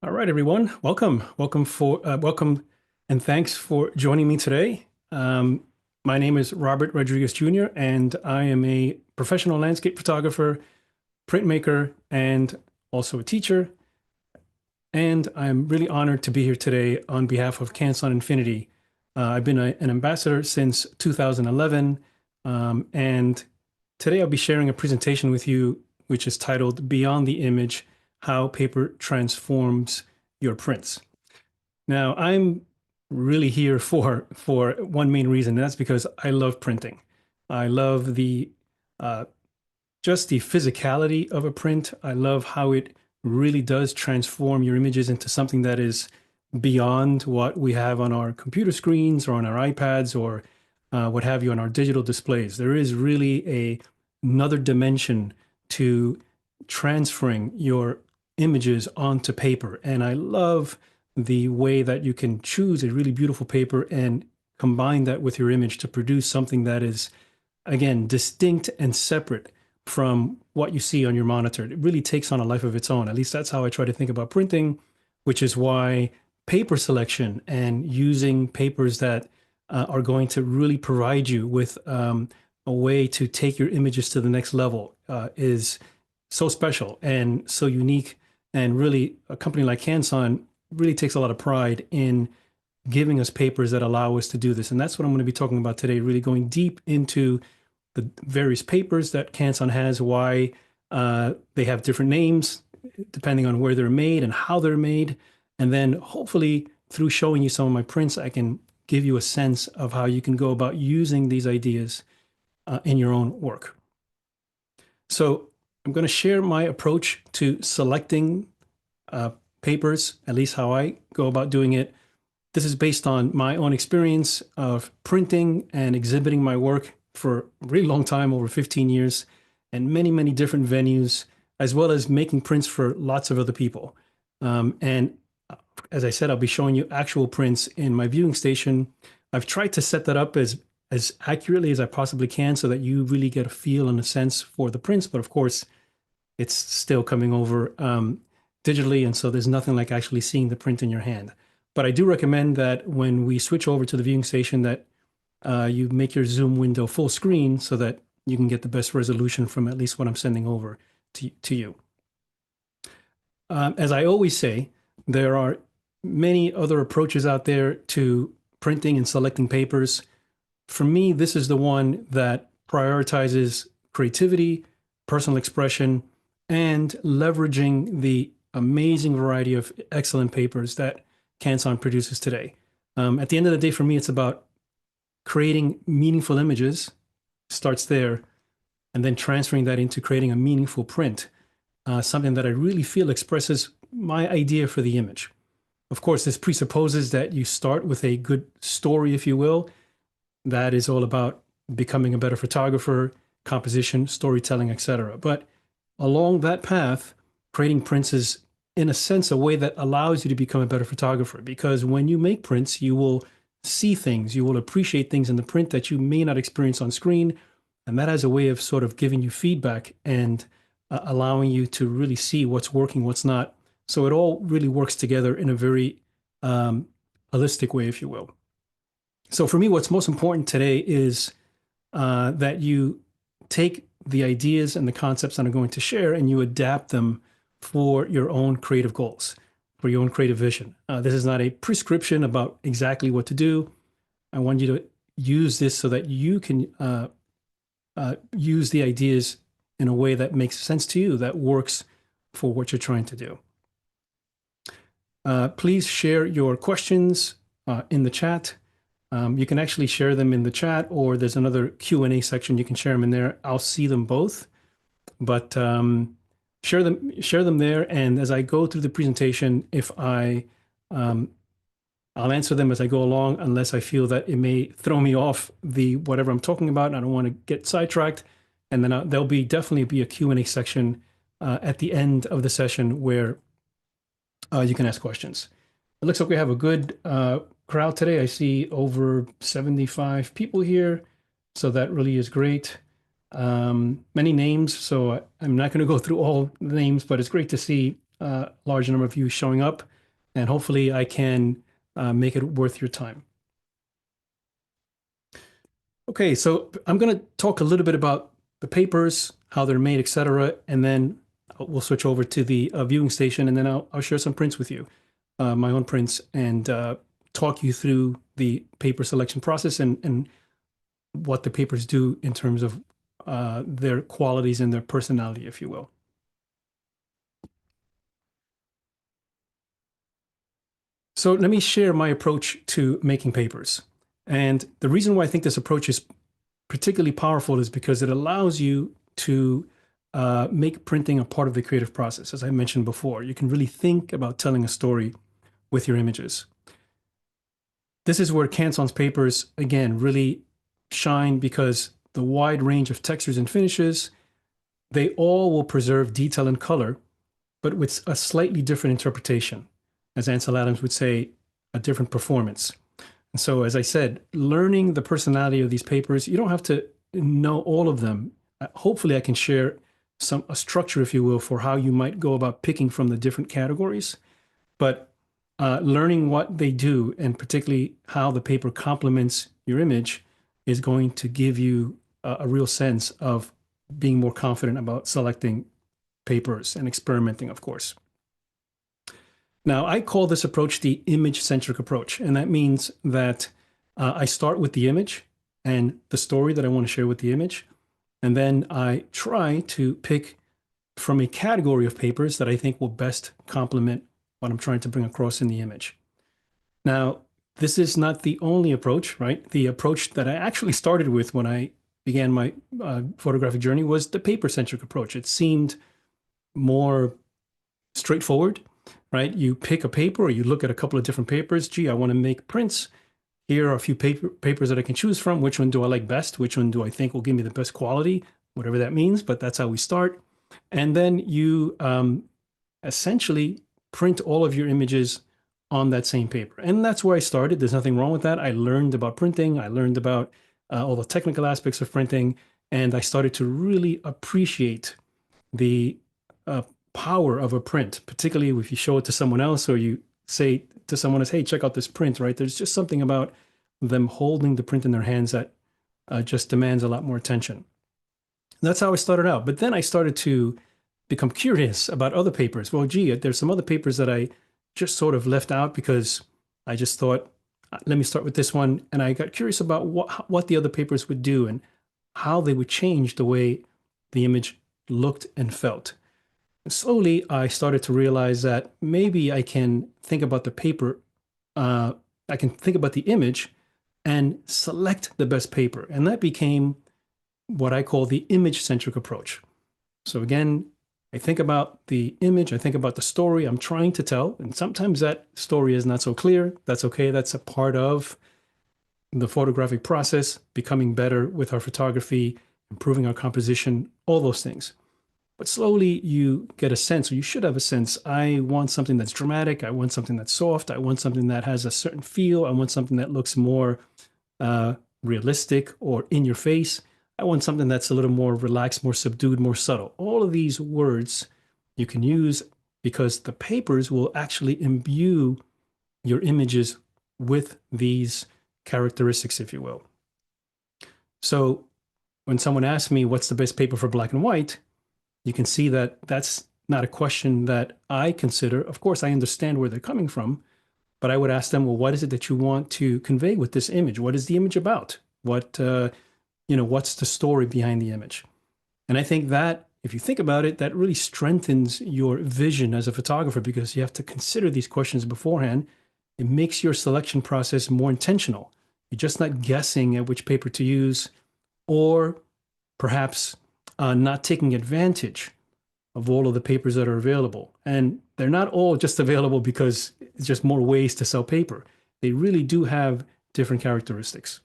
All right, everyone. Welcome, and thanks for joining me today. My name is Robert Rodriguez Jr., and I am a professional landscape photographer, printmaker, and also a teacher. And I'm really honored to be here today on behalf of Canson Infinity. I've been an ambassador since 2011, and today I'll be sharing a presentation with you, which is titled Beyond the Image: How Paper Transforms Your Prints. Now, I'm really here for one main reason, and that's because I love printing. I love the just the physicality of a print. I love how it really does transform your images into something that is beyond what we have on our computer screens or on our iPads or what have you on our digital displays. There is really another dimension to transferring your images onto paper. And I love the way that you can choose a really beautiful paper and combine that with your image to produce something that is, again, distinct and separate from what you see on your monitor. It really takes on a life of its own. At least that's how I try to think about printing, which is why paper selection and using papers that are going to really provide you with a way to take your images to the next level is so special and so unique. And really, a company like Canson really takes a lot of pride in giving us papers that allow us to do this. And that's what I'm going to be talking about today, really going deep into the various papers that Canson has, why they have different names depending on where they're made and how they're made. And then hopefully through showing you some of my prints, I can give you a sense of how you can go about using these ideas in your own work. So I'm going to share my approach to selecting papers, at least how I go about doing it. This is based on my own experience of printing and exhibiting my work for a really long time, over 15 years, and many, many different venues, as well as making prints for lots of other people. And as I said, I'll be showing you actual prints in my viewing station. I've tried to set that up as accurately as I possibly can so that you really get a feel and a sense for the prints. But of course, it's still coming over digitally, and so there's nothing like actually seeing the print in your hand. But I do recommend that when we switch over to the viewing station that you make your Zoom window full screen so that you can get the best resolution from at least what I'm sending over to you. As I always say, there are many other approaches out there to printing and selecting papers. For me, this is the one that prioritizes creativity, personal expression, and leveraging the amazing variety of excellent papers that Canson produces today. At the end of the day, for me, it's about creating meaningful images, starts there, and then transferring that into creating a meaningful print, something that I really feel expresses my idea for the image. Of course, this presupposes that you start with a good story, if you will. That is all about becoming a better photographer, composition, storytelling, etc. But along that path, creating prints is, in a sense, a way that allows you to become a better photographer. Because when you make prints, you will see things, you will appreciate things in the print that you may not experience on screen. And that has a way of sort of giving you feedback and allowing you to really see what's working, what's not. So it all really works together in a very holistic way, if you will. So for me, what's most important today is that you take the ideas and the concepts that I'm going to share and you adapt them for your own creative goals, for your own creative vision. This is not a prescription about exactly what to do. I want you to use this so that you can use the ideas in a way that makes sense to you, that works for what you're trying to do. Please share your questions in the chat. You can actually share them in the chat, or there's another Q&A section. You can share them in there. I'll see them both, but share them there. And as I go through the presentation, if I'll answer them as I go along, unless I feel that it may throw me off the whatever I'm talking about, and I don't want to get sidetracked. And then there'll definitely be a Q&A section at the end of the session where you can ask questions. It looks like we have a good crowd today. I see over 75 people here, so that really is great. Many names, so I'm not going to go through all the names, but it's great to see large number of you showing up, and hopefully I can make it worth your time. Okay, so I'm going to talk a little bit about the papers, how they're made, etc., and then we'll switch over to the viewing station, and then I'll share some prints with you, my own prints, and talk you through the paper selection process and what the papers do in terms of their qualities and their personality, if you will. So let me share my approach to making papers. And the reason why I think this approach is particularly powerful is because it allows you to make printing a part of the creative process. As I mentioned before, you can really think about telling a story with your images. This is where Canson's papers, again, really shine because the wide range of textures and finishes, they all will preserve detail and color, but with a slightly different interpretation. As Ansel Adams would say, a different performance. And so, as I said, learning the personality of these papers, you don't have to know all of them. Hopefully, I can share a structure, if you will, for how you might go about picking from the different categories. But learning what they do, and particularly how the paper complements your image, is going to give you a real sense of being more confident about selecting papers and experimenting, of course. Now, I call this approach the image-centric approach, and that means that I start with the image and the story that I want to share with the image, and then I try to pick from a category of papers that I think will best complement what I'm trying to bring across in the image. Now, this is not the only approach, right? The approach that I actually started with when I began my photographic journey was the paper-centric approach. It seemed more straightforward, right? You pick a paper or you look at a couple of different papers. Gee, I want to make prints. Here are a few papers that I can choose from. Which one do I like best? Which one do I think will give me the best quality? Whatever that means, but that's how we start. And then you essentially print all of your images on that same paper. And that's where I started. There's nothing wrong with that. I learned about printing. I learned about all the technical aspects of printing. And I started to really appreciate the power of a print, particularly if you show it to someone else or you say to someone else, hey, check out this print, right? There's just something about them holding the print in their hands that just demands a lot more attention. That's how I started out. But then I started to become curious about other papers. Well, gee, there's some other papers that I just sort of left out because I just thought, let me start with this one. And I got curious about what the other papers would do and how they would change the way the image looked and felt. Slowly, I started to realize that maybe I can think about the paper, I can think about the image and select the best paper. And that became what I call the image-centric approach. So again, I think about the image, I think about the story I'm trying to tell, and sometimes that story is not so clear. That's okay. That's a part of the photographic process, becoming better with our photography, improving our composition, all those things. But slowly you get a sense, or you should have a sense, I want something that's dramatic, I want something that's soft, I want something that has a certain feel, I want something that looks more realistic or in your face. I want something that's a little more relaxed, more subdued, more subtle. All of these words you can use because the papers will actually imbue your images with these characteristics, if you will. So when someone asks me what's the best paper for black and white, you can see that that's not a question that I consider. Of course, I understand where they're coming from, but I would ask them, well, what is it that you want to convey with this image? What is the image about? What's the story behind the image? And I think that, if you think about it, that really strengthens your vision as a photographer because you have to consider these questions beforehand. It makes your selection process more intentional. You're just not guessing at which paper to use or perhaps not taking advantage of all of the papers that are available. And they're not all just available because it's just more ways to sell paper. They really do have different characteristics.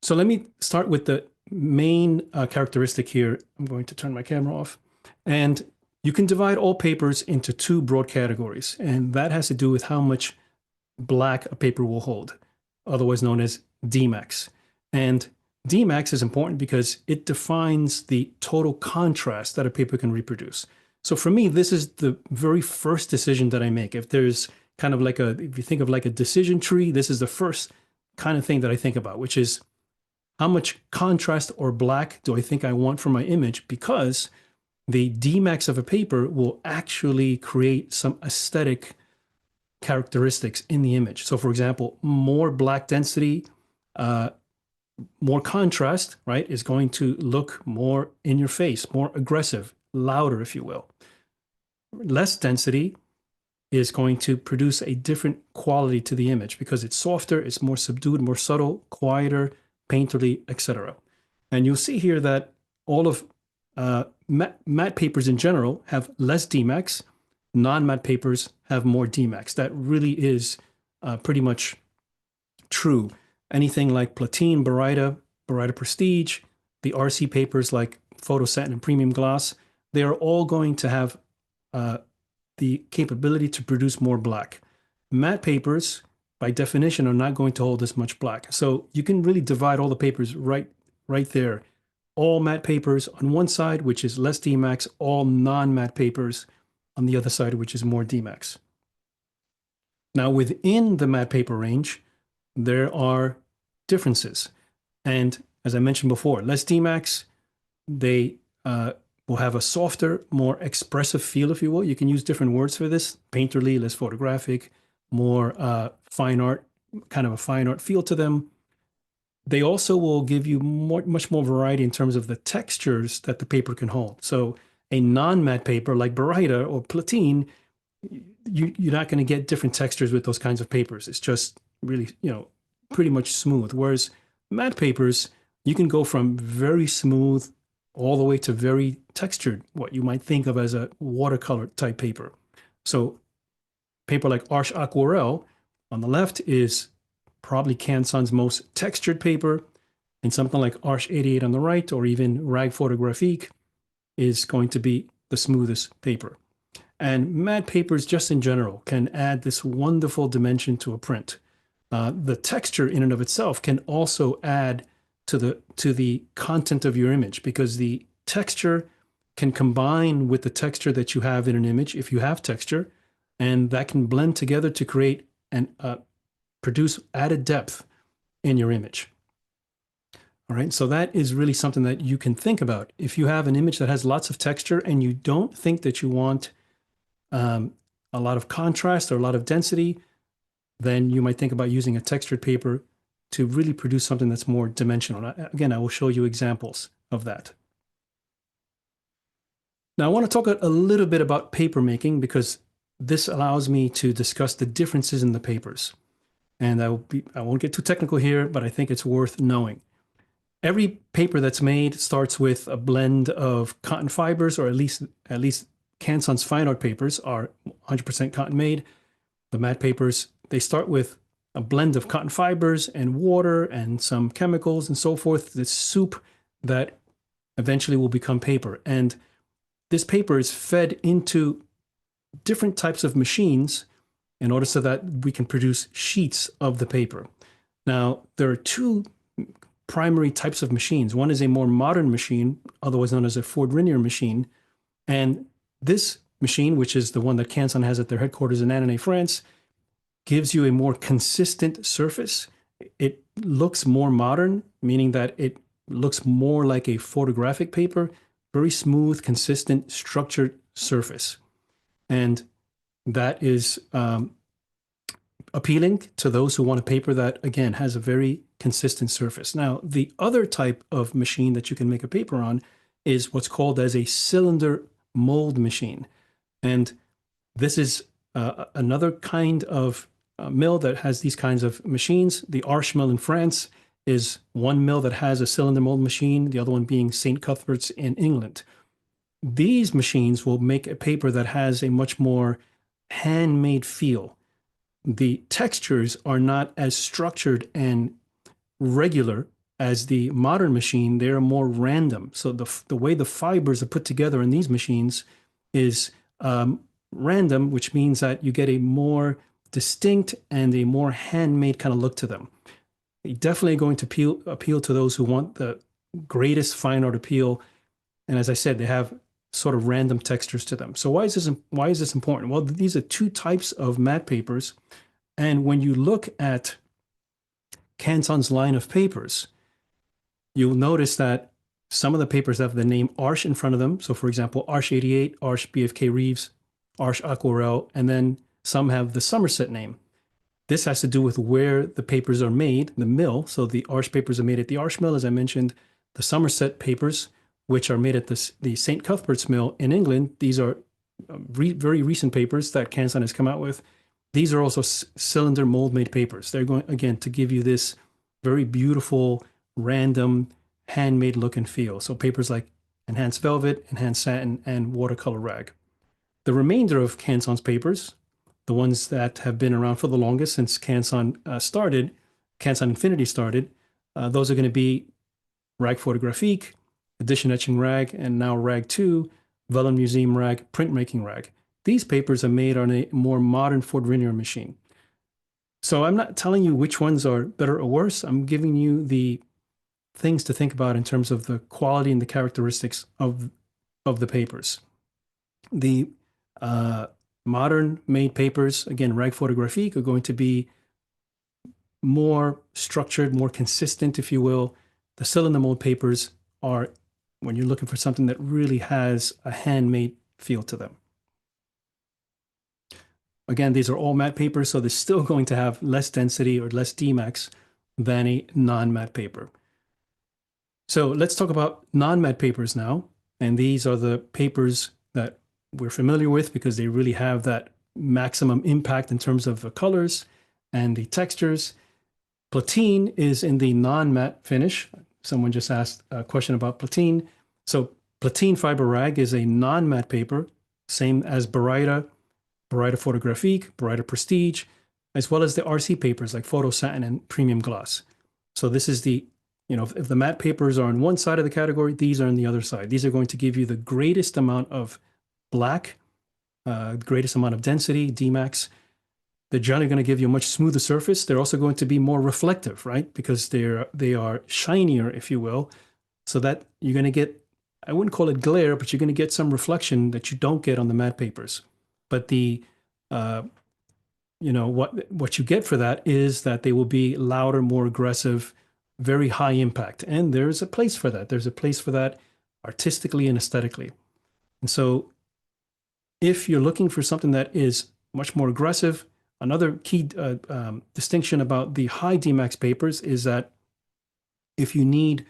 So let me start with the main characteristic here. I'm going to turn my camera off. And you can divide all papers into two broad categories. And that has to do with how much black a paper will hold, otherwise known as Dmax. And Dmax is important because it defines the total contrast that a paper can reproduce. So for me, this is the very first decision that I make. If there's kind of like if you think of like a decision tree, this is the first kind of thing that I think about, which is how much contrast or black do I think I want for my image? Because the Dmax of a paper will actually create some aesthetic characteristics in the image. So for example, more black density, uh, more contrast, right, is going to look more in your face, more aggressive, louder, if you will. Less density is going to produce a different quality to the image because it's softer, it's more subdued, more subtle, quieter, painterly, etc. And you'll see here that all of matte papers in general have less Dmax. Non-matte papers have more Dmax. That really is pretty much true. Anything like Platine, Baryta, Baryta Prestige, the RC papers like Photo Satin and Premium Gloss, they are all going to have the capability to produce more black. Matte papers, by definition, are not going to hold as much black. So you can really divide all the papers right there. All matte papers on one side, which is less Dmax, all non-matte papers on the other side, which is more Dmax. Now, within the matte paper range, there are differences. And as I mentioned before, less Dmax, they will have a softer, more expressive feel, if you will. You can use different words for this: painterly, less photographic, more fine art, kind of a fine art feel to them. They also will give you much more variety in terms of the textures that the paper can hold. So a non-matte paper like Baryta or Platine, you're not going to get different textures with those kinds of papers. It's just really, pretty much smooth. Whereas matte papers, you can go from very smooth all the way to very textured, what you might think of as a watercolor type paper. So paper like Arches Aquarelle on the left is probably Canson's most textured paper, and something like Arches 88 on the right, or even Rag Photographique, is going to be the smoothest paper. And matte papers, just in general, can add this wonderful dimension to a print. The texture in and of itself can also add to the content of your image, because the texture can combine with the texture that you have in an image if you have texture, and that can blend together to create and produce added depth in your image. All right, so that is really something that you can think about. If you have an image that has lots of texture and you don't think that you want a lot of contrast or a lot of density, then you might think about using a textured paper to really produce something that's more dimensional. Again, I will show you examples of that. Now, I want to talk a little bit about paper making, because this allows me to discuss the differences in the papers. And I won't get too technical here, but I think it's worth knowing. Every paper that's made starts with a blend of cotton fibers, or at least Canson's fine art papers are 100% cotton made. The matte papers, they start with a blend of cotton fibers and water and some chemicals and so forth, this soup that eventually will become paper. And this paper is fed into different types of machines in order so that we can produce sheets of the paper. Now, there are two primary types of machines. One is a more modern machine, otherwise known as a Ford Rainier machine. And this machine, which is the one that Canson has at their headquarters in Annonay, France, gives you a more consistent surface. It looks more modern, meaning that it looks more like a photographic paper, very smooth, consistent, structured surface. And that is appealing to those who want a paper that, again, has a very consistent surface. Now, the other type of machine that you can make a paper on is what's called as a cylinder mold machine. And this is another kind of mill that has these kinds of machines. The Arches mill in France is one mill that has a cylinder mold machine, the other one being St. Cuthbert's in England. These machines will make a paper that has a much more handmade feel. The textures are not as structured and regular as the modern machine. They're more random. So the way the fibers are put together in these machines is random, which means that you get a more distinct and a more handmade kind of look to them. They're definitely going to appeal to those who want the greatest fine art appeal. And as I said, they have sort of random textures to them. So why is this important? Well, these are two types of matte papers. And when you look at Canson's line of papers, you'll notice that some of the papers have the name Arch in front of them. So for example, Arch 88, Arch BFK Reeves, Arch Aquarel, and then some have the Somerset name. This has to do with where the papers are made, the mill. So the Arch papers are made at the Arch mill, as I mentioned. The Somerset papers, which are made at the St. Cuthbert's mill in England, these are very recent papers that Canson has come out with. These are also cylinder mold made papers. They're going, again, to give you this very beautiful, random, handmade look and feel. So papers like enhanced velvet, enhanced satin, and watercolor rag. The remainder of Canson's papers, the ones that have been around for the longest since Canson Infinity started, those are going to be rag photographique, edition etching rag, and now rag 2, vellum museum rag, printmaking rag. These papers are made on a more modern Ford Rainier machine. So I'm not telling you which ones are better or worse. I'm giving you the things to think about in terms of the quality and the characteristics of the papers. The modern made papers, again, rag photographique, are going to be more structured, more consistent, if you will. The cylinder mold papers are when you're looking for something that really has a handmade feel to them. Again, these are all matte papers, so they're still going to have less density or less Dmax than a non-matte paper. So let's talk about non-matte papers now. And these are the papers that we're familiar with because they really have that maximum impact in terms of the colors and the textures. Platine is in the non-matte finish. Someone just asked a question about platine. So platine fiber rag is a non-matte paper, same as Baryta, Baryta Photographique, Baryta Prestige, as well as the RC papers like Photo Satin and Premium Gloss. So this is the, if the matte papers are on one side of the category, these are on the other side. These are going to give you the greatest amount of black, greatest amount of density, Dmax. They're generally going to give you a much smoother surface. They're also going to be more reflective, right? Because they are shinier, if you will, so that you're going to get, I wouldn't call it glare, but you're going to get some reflection that you don't get on the matte papers. But the, what you get for that is that they will be louder, more aggressive, very high impact. And there's a place for that. There's a place for that artistically and aesthetically. And so if you're looking for something that is much more aggressive, another key distinction about the high Dmax papers is that if you need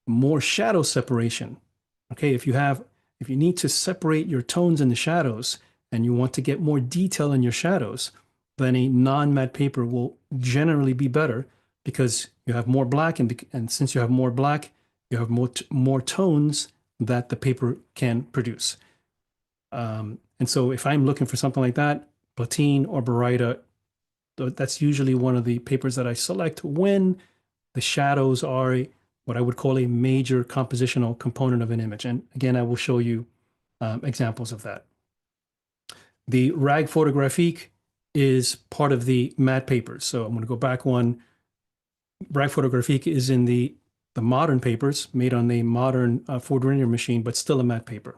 more shadow separation, okay, if you need to separate your tones and the shadows and you want to get more detail in your shadows, then a non-matte paper will generally be better because you have more black, and since you have more black, you have more tones that the paper can produce. And so if I'm looking for something like that, Platine or Baryta, that's usually one of the papers that I select when the shadows are what I would call a major compositional component of an image. And again, I will show you examples of that. The rag photographique is part of the matte papers. So I'm going to go back one. Rag photographique is in the modern papers made on the modern Ford Rainier machine, but still a matte paper,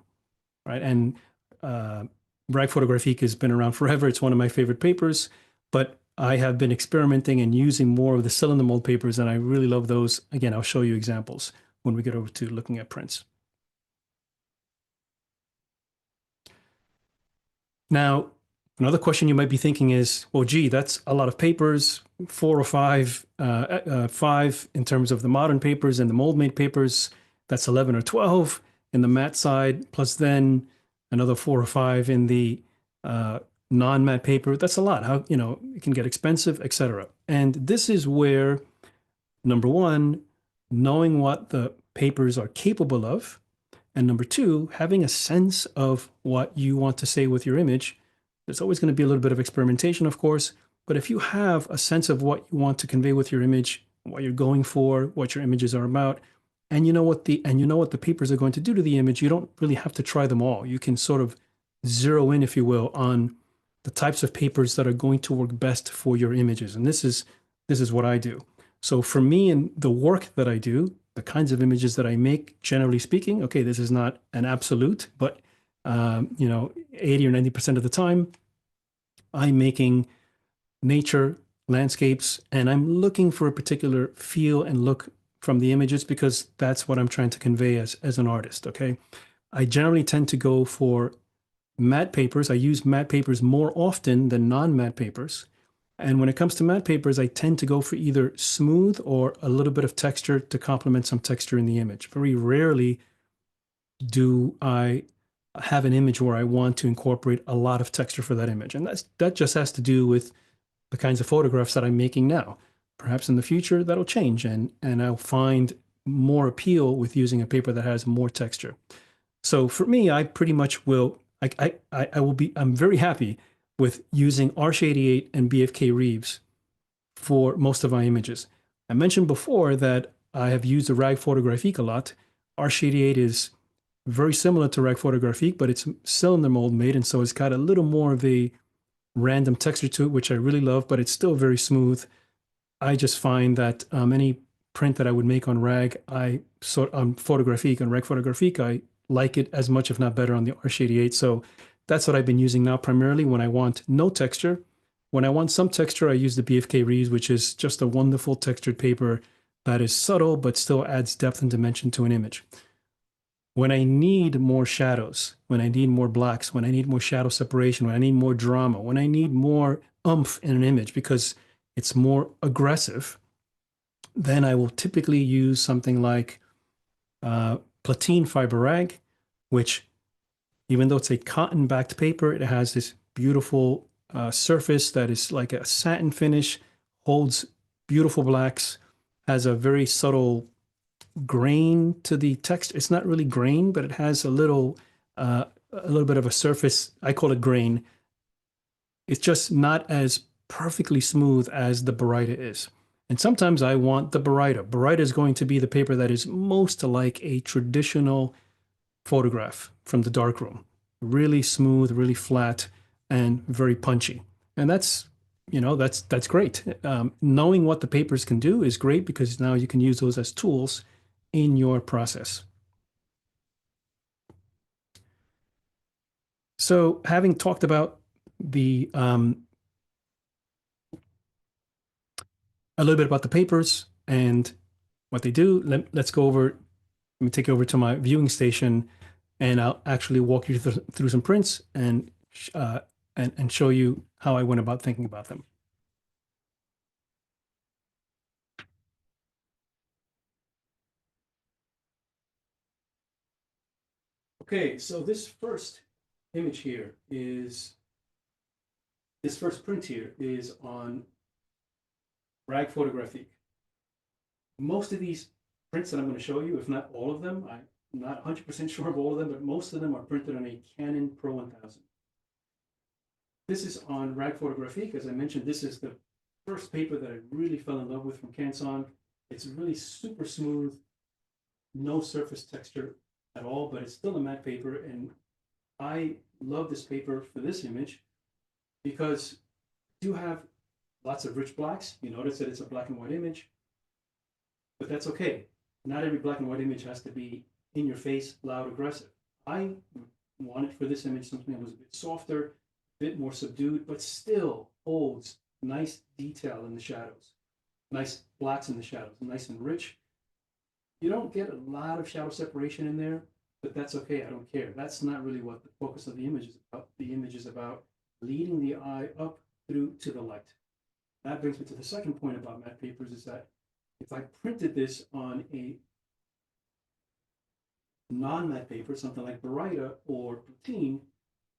right? And rag photographique has been around forever. It's one of my favorite papers, but I have been experimenting and using more of the cylinder mold papers, and I really love those. Again, I'll show you examples when we get over to looking at prints. Now, another question you might be thinking is, well, gee, that's a lot of papers, 4 or 5, 5 in terms of the modern papers and the mold-made papers. That's 11 or 12 in the matte side, plus then another 4 or 5 in the non-matte paper. That's a lot. How, it can get expensive, etc. And this is where, number one, knowing what the papers are capable of, and number two, having a sense of what you want to say with your image. There's always going to be a little bit of experimentation, of course, but if you have a sense of what you want to convey with your image, what you're going for, what your images are about, and you know what the papers are going to do to the image, you don't really have to try them all. You can sort of zero in, if you will, on the types of papers that are going to work best for your images. And this is what I do. So for me and the work that I do, the kinds of images that I make, generally speaking, okay, this is not an absolute, but 80 or 90% of the time, I'm making nature, landscapes, and I'm looking for a particular feel and look from the images because that's what I'm trying to convey as an artist. Okay. I generally tend to go for matte papers. I use matte papers more often than non-matte papers. And when it comes to matte papers, I tend to go for either smooth or a little bit of texture to complement some texture in the image. Very rarely do I have an image where I want to incorporate a lot of texture for that image. And that just has to do with the kinds of photographs that I'm making now. Perhaps in the future that'll change and I'll find more appeal with using a paper that has more texture. So for me, I pretty much will I'm very happy with using Arch88 and BFK Reeves for most of my images. I mentioned before that I have used the Rag Photographique a lot. Arch88 is very similar to Rag Photographique, but it's cylinder mold made, and so it's got a little more of a random texture to it, which I really love, but it's still very smooth. I just find that any print that I would make on Rag, on Photographique, on Rag Photographique, I like it as much, if not better, on the Arch88. So that's what I've been using now primarily when I want no texture. When I want some texture, I use the BFK Reeves, which is just a wonderful textured paper that is subtle but still adds depth and dimension to an image. When I need more shadows, when I need more blacks, when I need more shadow separation, when I need more drama, when I need more oomph in an image because it's more aggressive, then I will typically use something like Platine Fiber Rag, which, even though it's a cotton backed paper, it has this beautiful surface that is like a satin finish, holds beautiful blacks, has a very subtle grain to the text. It's not really grain, but it has a little bit of a surface. I call it grain. It's just not as perfectly smooth as the Baryta is. And sometimes I want the Baryta. Baryta is going to be the paper that is most like a traditional photograph from the darkroom. Really smooth, really flat, and very punchy. And that's great. Knowing what the papers can do is great because now you can use those as tools in your process. So, having talked about the a little bit about the papers and what they do, let's go over. Let me take you over to my viewing station, and I'll actually walk you through some prints and show you how I went about thinking about them. Okay, so this first print here is on Rag Photographique. Most of these prints that I'm going to show you, if not all of them, I'm not 100% sure of all of them, but most of them are printed on a Canon Pro 1000. This is on Rag Photographique. As I mentioned, this is the first paper that I really fell in love with from Canson. It's really super smooth, no surface texture at all, but it's still a matte paper. And I love this paper for this image because you have lots of rich blacks. You notice that it's a black and white image, but that's okay. Not every black and white image has to be in your face, loud, aggressive. I wanted for this image something that was a bit softer, a bit more subdued, but still holds nice detail in the shadows, nice blacks in the shadows, nice and rich. You don't get a lot of shadow separation in there, but that's okay. I don't care. That's not really what the focus of the image is about. The image is about leading the eye up through to the light. That brings me to the second point about matte papers is that if I printed this on a non-matte paper, something like Baryta or Platine,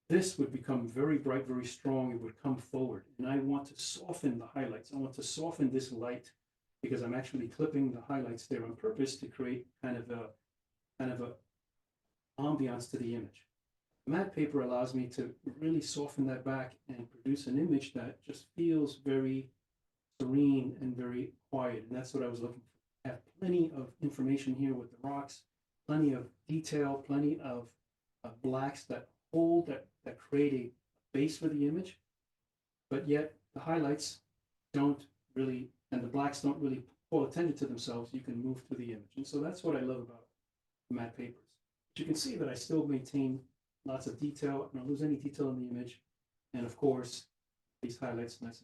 this would become very bright, very strong. It would come forward. And I want to soften the highlights. I want to soften this light because I'm actually clipping the highlights there on purpose to create kind of a ambiance to the image. Matte paper allows me to really soften that back and produce an image that just feels very serene and very quiet. And that's what I was looking for. I have plenty of information here with the rocks, plenty of detail, plenty of blacks that hold, that create a base for the image, but yet the highlights don't really, and the blacks don't really call attention to themselves. You can move through the image. And so that's what I love about matte papers. But you can see that I still maintain lots of detail. I don't lose any detail in the image. And of course, these highlights nice.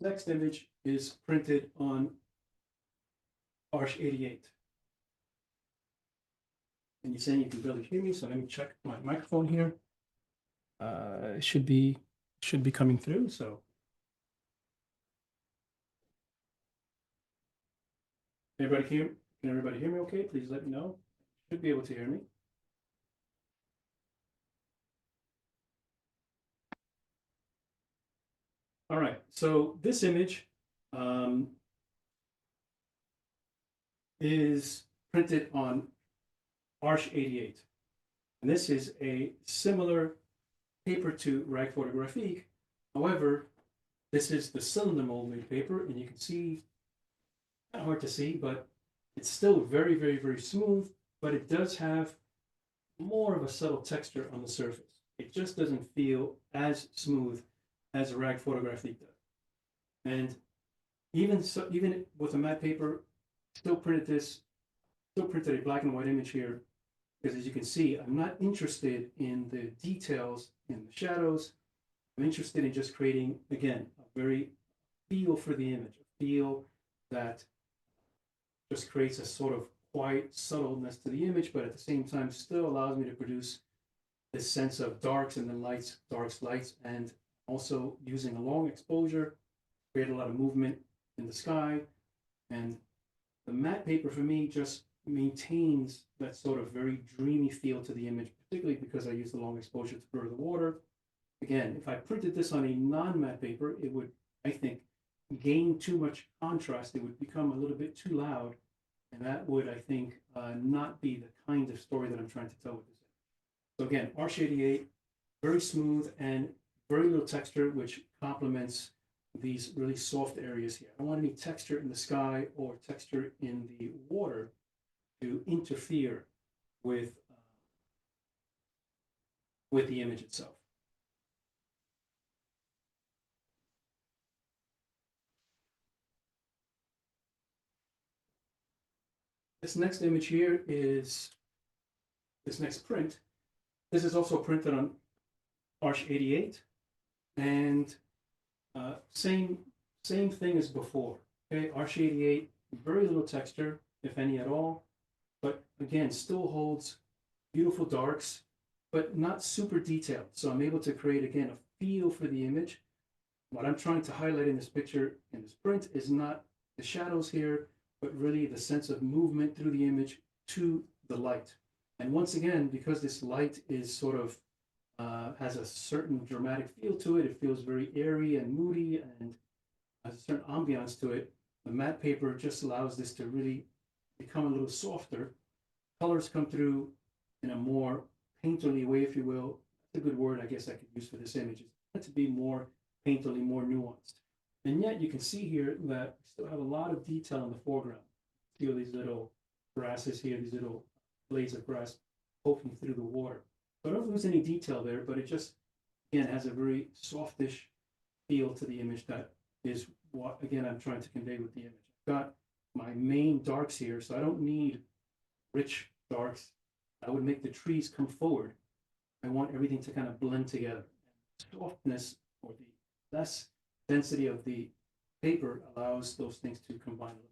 Next image is printed on Arch 88. And you're saying you can barely hear me, so let me check my microphone here. It should be coming through. So everybody here, can everybody hear me okay? Please let me know. Should be able to hear me. All right, so this image is printed on Arch 88. And this is a similar paper to Rag Photographique. However, this is the cylinder mold made paper, and you can see, kind of hard to see, but it's still very, very, very smooth, but it does have more of a subtle texture on the surface. It just doesn't feel as smooth as a Rag Photographique does. And even so, even with a matte paper, still printed a black and white image here, because as you can see, I'm not interested in the details in the shadows. I'm interested in just creating, again, a very feel for the image, a feel that just creates a sort of quiet subtleness to the image, but at the same time still allows me to produce this sense of darks and then lights, darks, lights, and also using a long exposure, create a lot of movement in the sky. And the matte paper for me just maintains that sort of very dreamy feel to the image, particularly because I use the long exposure to blur the water. Again, if I printed this on a non-matte paper, it would, I think, gain too much contrast. It would become a little bit too loud, and that would, I think, not be the kind of story that I'm trying to tell with this. So again, Arch 88, very smooth and very little texture, which complements these really soft areas here. I don't want any texture in the sky or texture in the water to interfere with the image itself. This next image here is this next print. This is also printed on Arch 88, and same thing as before. Okay, Arch 88, very little texture, if any at all, but again, still holds beautiful darks, but not super detailed. So I'm able to create, again, a feel for the image. What I'm trying to highlight in this picture, in this print, is not the shadows here, but really the sense of movement through the image to the light. And once again, because this light is sort of has a certain dramatic feel to it, it feels very airy and moody and has a certain ambiance to it. The matte paper just allows this to really become a little softer. Colors come through in a more painterly way, if you will. That's a good word I guess I could use for this image. It's to be more painterly, more nuanced. And yet you can see here that we still have a lot of detail in the foreground. See all these little grasses here, these little blades of grass poking through the water. So I don't lose any detail there, but it just, again, has a very softish feel to the image that is what, again, I'm trying to convey with the image. I've got my main darks here, so I don't need rich darks. I would make the trees come forward. I want everything to kind of blend together. And softness, or the less density of the paper, allows those things to combine a little.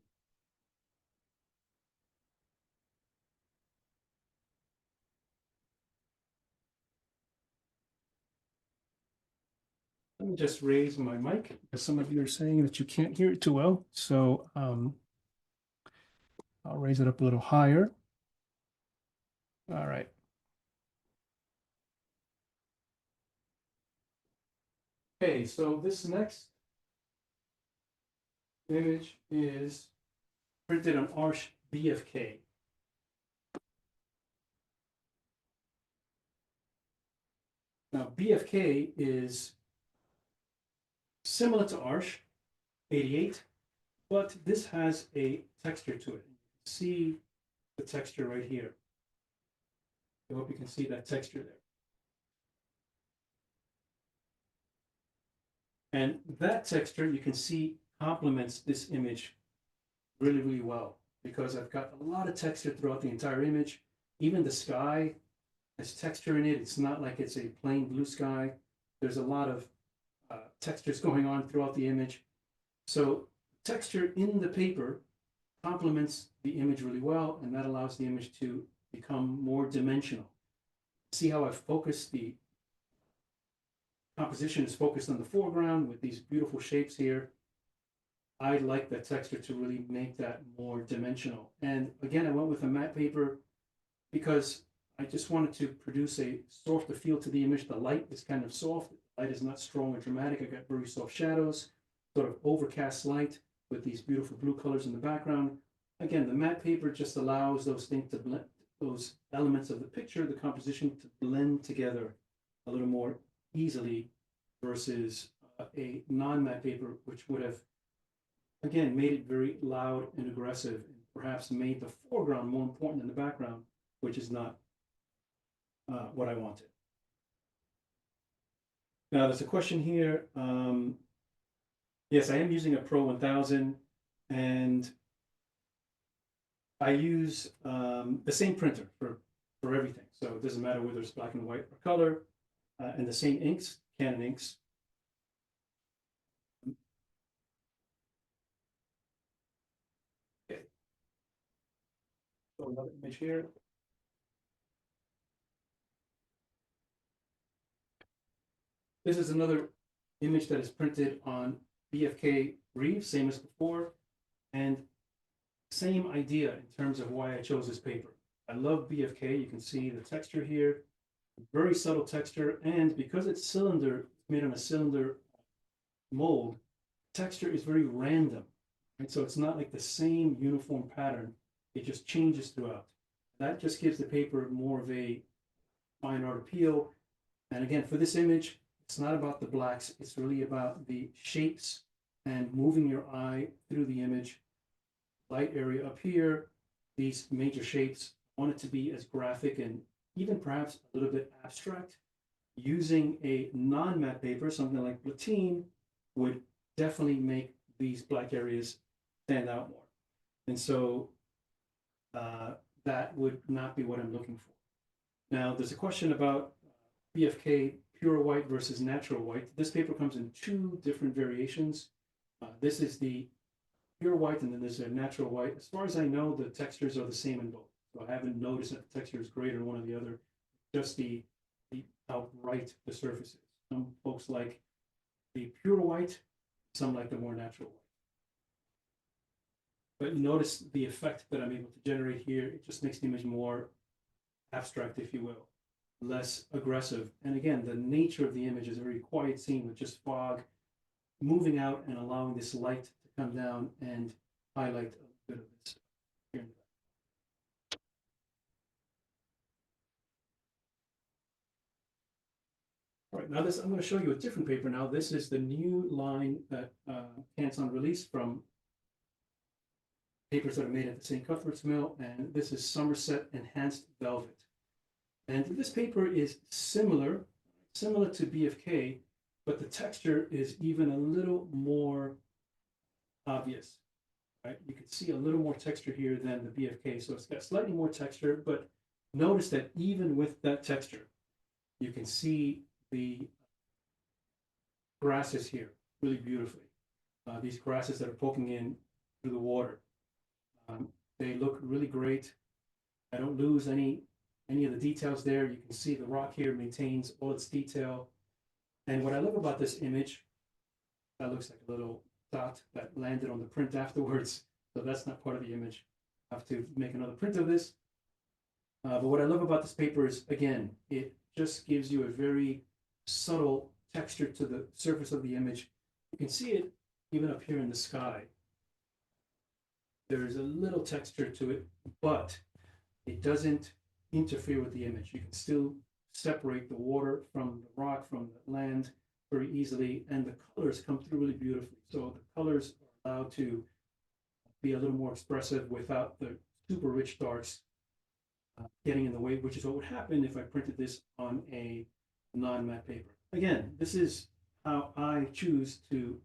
Let me just raise my mic, because some of you are saying that you can't hear it too well. So I'll raise it up a little higher. All right. Okay, so this next image is printed on Arch BFK. Now, BFK is similar to Arch 88, but this has a texture to it. You can see the texture right here. I hope you can see that texture there. And that texture, you can see, complements this image really, really well because I've got a lot of texture throughout the entire image. Even the sky has texture in it. It's not like it's a plain blue sky. There's a lot of textures going on throughout the image. So texture in the paper complements the image really well, and that allows the image to become more dimensional. See how I've focused the composition is focused on the foreground with these beautiful shapes here. I like the texture to really make that more dimensional. And again, I went with a matte paper because I just wanted to produce a softer feel to the image. The light is kind of soft. The light is not strong or dramatic. I got very soft shadows, sort of overcast light with these beautiful blue colors in the background. Again, the matte paper just allows those things to blend, those elements of the picture, the composition to blend together a little more easily versus a non-matte paper, which would have, again, made it very loud and aggressive and perhaps made the foreground more important than the background, which is not what I wanted. Now, there's a question here. Yes, I am using a Pro 1000, and I use the same printer for everything. So it doesn't matter whether it's black and white or color, and the same inks, Canon inks. Okay. So another image here. This is another image that is printed on BFK Reeve, same as before, and same idea in terms of why I chose this paper. I love BFK. You can see the texture here, very subtle texture, and because it's cylinder, made on a cylinder mold, texture is very random, right? So it's not like the same uniform pattern. It just changes throughout. That just gives the paper more of a fine art appeal. And again, for this image, it's not about the blacks. It's really about the shapes and moving your eye through the image. Light area up here, these major shapes. I want it to be as graphic and even perhaps a little bit abstract. Using a non-matte paper, something like Platine, would definitely make these black areas stand out more. And so that would not be what I'm looking for. Now, there's a question about BFK pure white versus natural white. This paper comes in two different variations. This is the pure white, and then there's a natural white. As far as I know, the textures are the same in both. So I haven't noticed that the texture is greater in one or the other, just how bright the surface is. Some folks like the pure white, some like the more natural white. But notice the effect that I'm able to generate here. It just makes the image more abstract, if you will, less aggressive. And again, the nature of the image is a very quiet scene with just fog moving out and allowing this light to come down and highlight a bit of this here in the back. All right, now this, I'm going to show you a different paper now. This is the new line that Canson released from papers that are made at the St. Cuthbert's Mill, and this is Somerset Enhanced Velvet. And this paper is similar to BFK, but the texture is even a little more obvious, right? You can see a little more texture here than the BFK, so it's got slightly more texture, but notice that even with that texture, you can see the grasses here really beautifully. These grasses that are poking in through the water. They look really great. I don't lose any of the details there. You can see the rock here maintains all its detail. And what I love about this image, that looks like a little dot that landed on the print afterwards. So that's not part of the image. I have to make another print of this. But what I love about this paper is, again, it just gives you a very subtle texture to the surface of the image. You can see it even up here in the sky. There's a little texture to it, but it doesn't interfere with the image. You can still separate the water from the rock, from the land very easily, and the colors come through really beautifully. So the colors are allowed to be a little more expressive without the super rich darks getting in the way, which is what would happen if I printed this on a non-matte paper. Again, this is how I choose to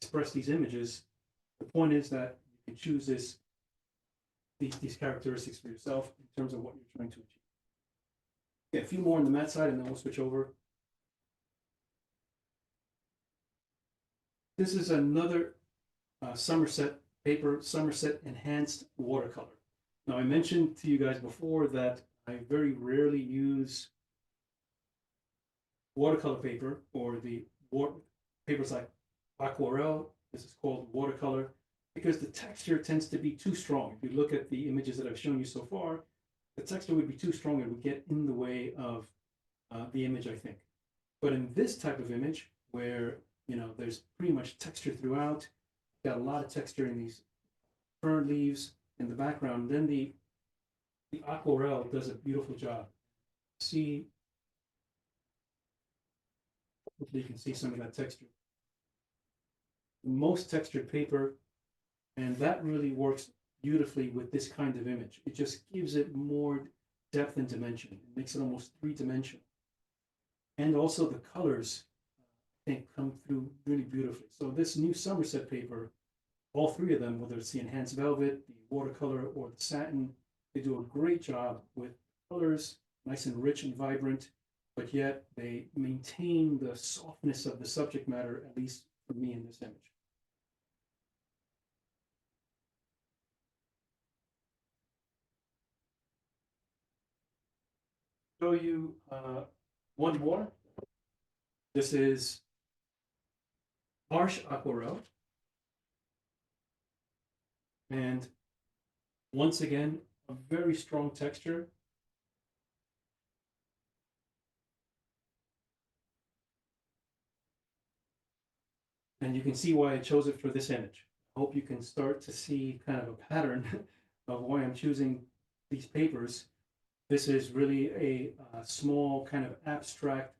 express these images. The point is that You can choose these characteristics for yourself in terms of what you're trying to achieve. Okay, a few more on the matte side, and then we'll switch over. This is another Somerset paper, Somerset Enhanced Watercolor. Now, I mentioned to you guys before that I very rarely use watercolor paper or the papers like aquarelle. This is called watercolor because the texture tends to be too strong. If you look at the images that I've shown you so far, the texture would be too strong and would get in the way of the image, I think. But in this type of image, where there's pretty much texture throughout, got a lot of texture in these fern leaves in the background, then the aquarelle does a beautiful job. See, hopefully you can see some of that texture. Most textured paper, and that really works beautifully with this kind of image. It just gives it more depth and dimension. It makes it almost three-dimensional. And also the colors, I think, come through really beautifully. So this new Somerset paper, all three of them, whether it's the enhanced velvet, the watercolor, or the satin, they do a great job with colors, nice and rich and vibrant, but yet they maintain the softness of the subject matter, at least for me in this image. Show you one more. This is harsh aquarelle. And once again, a very strong texture. And you can see why I chose it for this image. I hope you can start to see kind of a pattern of why I'm choosing these papers. This is really a small kind of abstract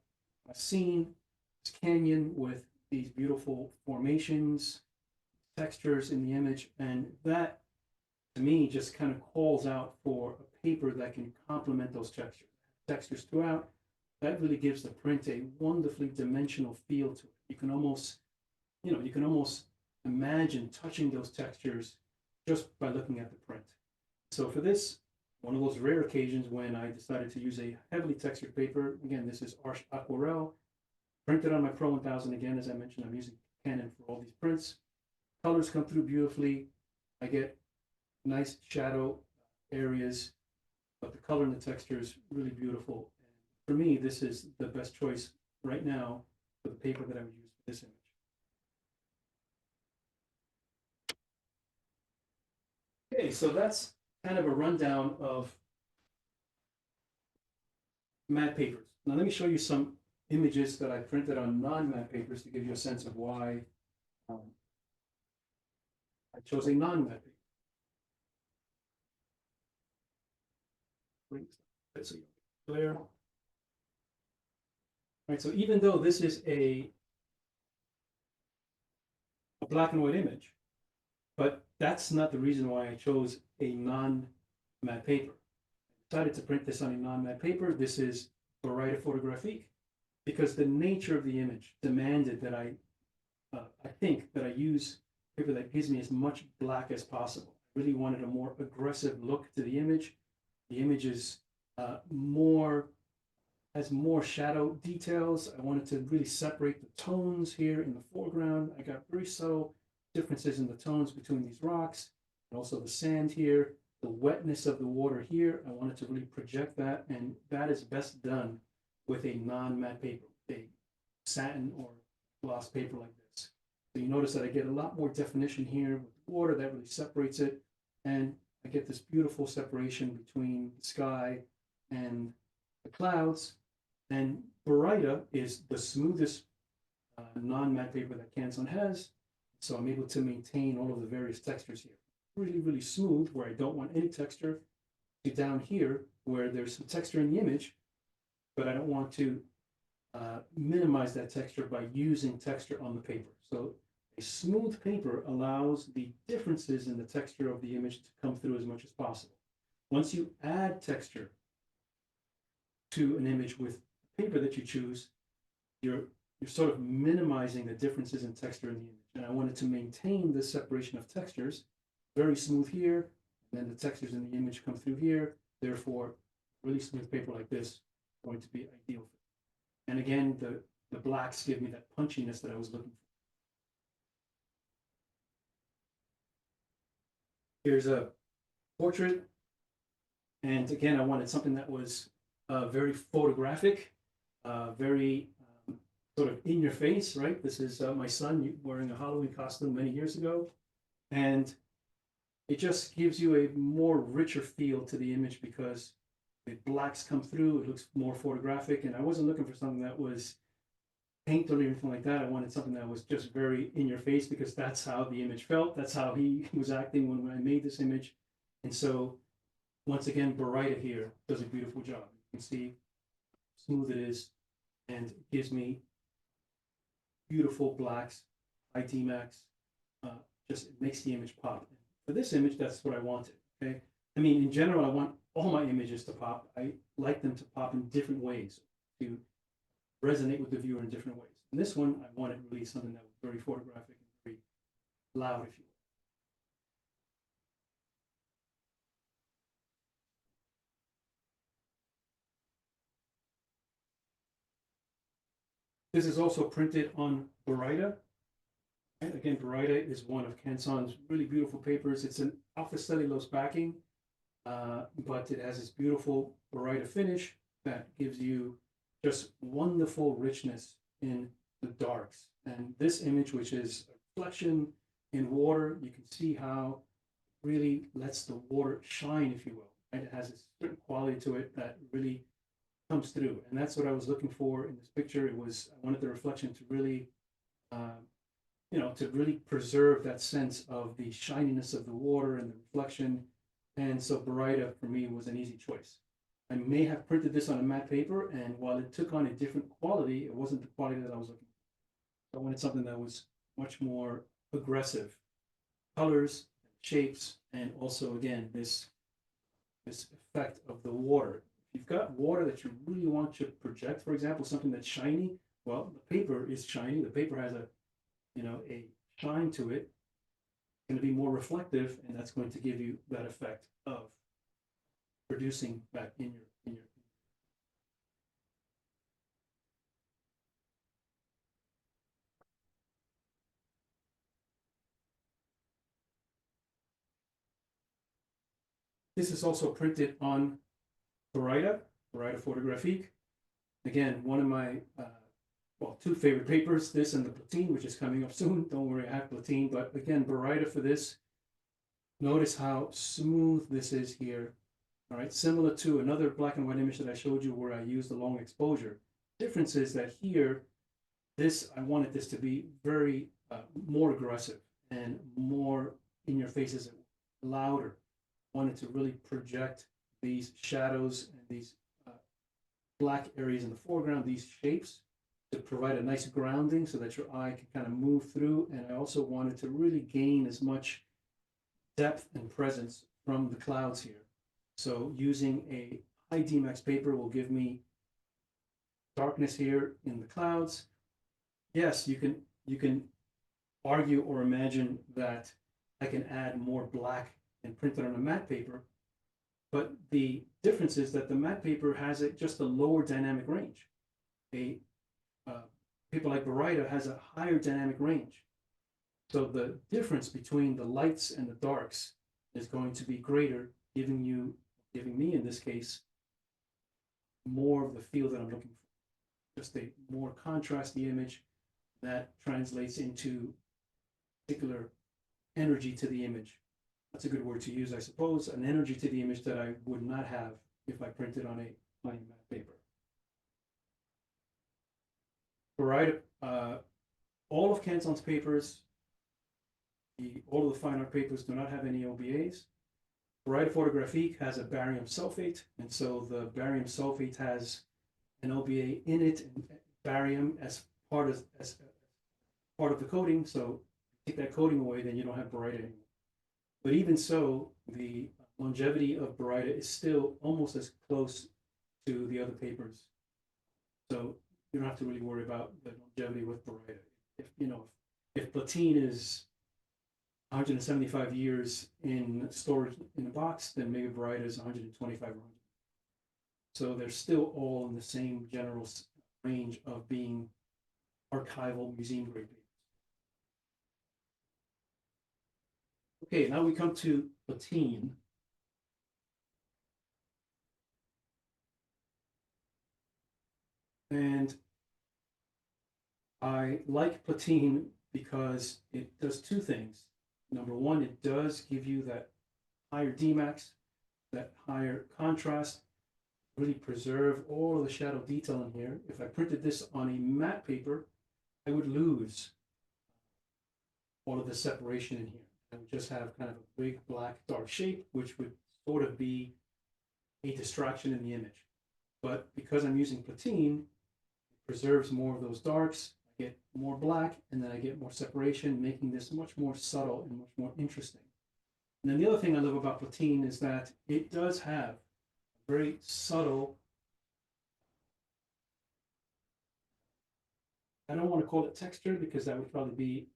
scene, this canyon with these beautiful formations, textures in the image, and that to me just kind of calls out for a paper that can complement those textures throughout. That really gives the print a wonderfully dimensional feel to it. You can almost imagine touching those textures just by looking at the print. So for this, one of those rare occasions when I decided to use a heavily textured paper, again, this is Arch Aquarelle, printed on my Pro 1000. Again, as I mentioned, I'm using Canon for all these prints. Colors come through beautifully. I get nice shadow areas, but the color and the texture is really beautiful. And for me, this is the best choice right now for the paper that I would use for this image. Okay, so that's kind of a rundown of matte papers. Now let me show you some images that I printed on non-matte papers to give you a sense of why I chose a non-matte paper. So clear. All right, so even though this is a black and white image, but that's not the reason why I chose a non-matte paper. I decided to print this on a non-matte paper. This is Baryta Photographique because the nature of the image demanded that I think that I use paper that gives me as much black as possible. I really wanted a more aggressive look to the image. The image is has more shadow details. I wanted to really separate the tones here in the foreground. I got very subtle differences in the tones between these rocks and also the sand here, the wetness of the water here. I wanted to really project that, and that is best done with a non-matte paper, a satin or gloss paper like this. So you notice that I get a lot more definition here with the water that really separates it, and I get this beautiful separation between the sky and the clouds. And Baryta is the smoothest non-matte paper that Canson has. So I'm able to maintain all of the various textures here. Really, really smooth where I don't want any texture, to down here where there's some texture in the image, but I don't want to minimize that texture by using texture on the paper. So a smooth paper allows the differences in the texture of the image to come through as much as possible. Once you add texture to an image with the paper that you choose, you're sort of minimizing the differences in texture in the image. And I wanted to maintain this separation of textures very smooth here, and then the textures in the image come through here. Therefore, really smooth paper like this is going to be ideal. And again, the blacks give me that punchiness that I was looking for. Here's a portrait. And again, I wanted something that was very photographic, very sort of in your face, right? This is my son wearing a Halloween costume many years ago. And it just gives you a more richer feel to the image because the blacks come through, it looks more photographic. And I wasn't looking for something that was paint or anything like that. I wanted something that was just very in your face because that's how the image felt. That's how he was acting when I made this image. And so once again, Baryta here does a beautiful job. You can see how smooth it is and it gives me beautiful blacks, high Dmax. Just it makes the image pop. For this image, that's what I wanted. Okay. I mean, in general, I want all my images to pop. I like them to pop in different ways to resonate with the viewer in different ways. In this one, I wanted really something that was very photographic and very loud, if you will. This is also printed on Baryta. And again, Baryta is one of Canson's really beautiful papers. It's an alpha cellulose backing, but it has this beautiful Baryta finish that gives you just wonderful richness in the darks. And this image, which is a reflection in water, you can see how it really lets the water shine, if you will. And it has a certain quality to it that really comes through. And that's what I was looking for in this picture. It was, I wanted the reflection to really, to really preserve that sense of the shininess of the water and the reflection. And so Baryta for me was an easy choice. I may have printed this on a matte paper, and while it took on a different quality, it wasn't the quality that I was looking for. I wanted something that was much more aggressive. Colors, shapes, and also again, this effect of the water. If you've got water that you really want to project, for example, something that's shiny, well, the paper is shiny. The paper has a shine to it. It's going to be more reflective, and that's going to give you that effect of producing back in your. This is also printed on Baryta Photographique. Again, one of my two favorite papers, this and the Platine, which is coming up soon. Don't worry, I have Platine, but again, Baryta for this. Notice how smooth this is here. All right, similar to another black and white image that I showed you where I used the long exposure. Difference is that here, I wanted this to be very more aggressive and more in your faces, louder. I wanted to really project these shadows and these black areas in the foreground, these shapes, to provide a nice grounding so that your eye can kind of move through. And I also wanted to really gain as much depth and presence from the clouds here. So using a high Dmax paper will give me darkness here in the clouds. Yes, you can argue or imagine that I can add more black and print it on a matte paper, but the difference is that the matte paper has just a lower dynamic range. A paper like Baryta has a higher dynamic range. So the difference between the lights and the darks is going to be greater, giving me in this case more of the feel that I'm looking for. Just a more contrasty image that translates into particular energy to the image. That's a good word to use, I suppose. An energy to the image that I would not have if I printed on a plain matte paper. Baryta, all of Canson's papers, all of the fine art papers do not have any OBAs. Baryta Photographique has a barium sulfate, and so the barium sulfate has an OBA in it, and barium as part of the coating. So take that coating away, then you don't have Baryta anymore. But even so, the longevity of Baryta is still almost as close to the other papers. So you don't have to really worry about the longevity with Baryta. If Platine is 175 years in storage in a box, then maybe Baryta is 125 or 100. So they're still all in the same general range of being archival museum grade papers. Okay, now we come to platine. And I like platine because it does two things. Number one, it does give you that higher Dmax, that higher contrast, really preserve all of the shadow detail in here. If I printed this on a matte paper, I would lose all of the separation in here. I would just have kind of a big black dark shape, which would sort of be a distraction in the image. But because I'm using platine, it preserves more of those darks. I get more black, and then I get more separation, making this much more subtle and much more interesting. And then the other thing I love about platine is that it does have a very subtle, I don't want to call it texture because that would probably be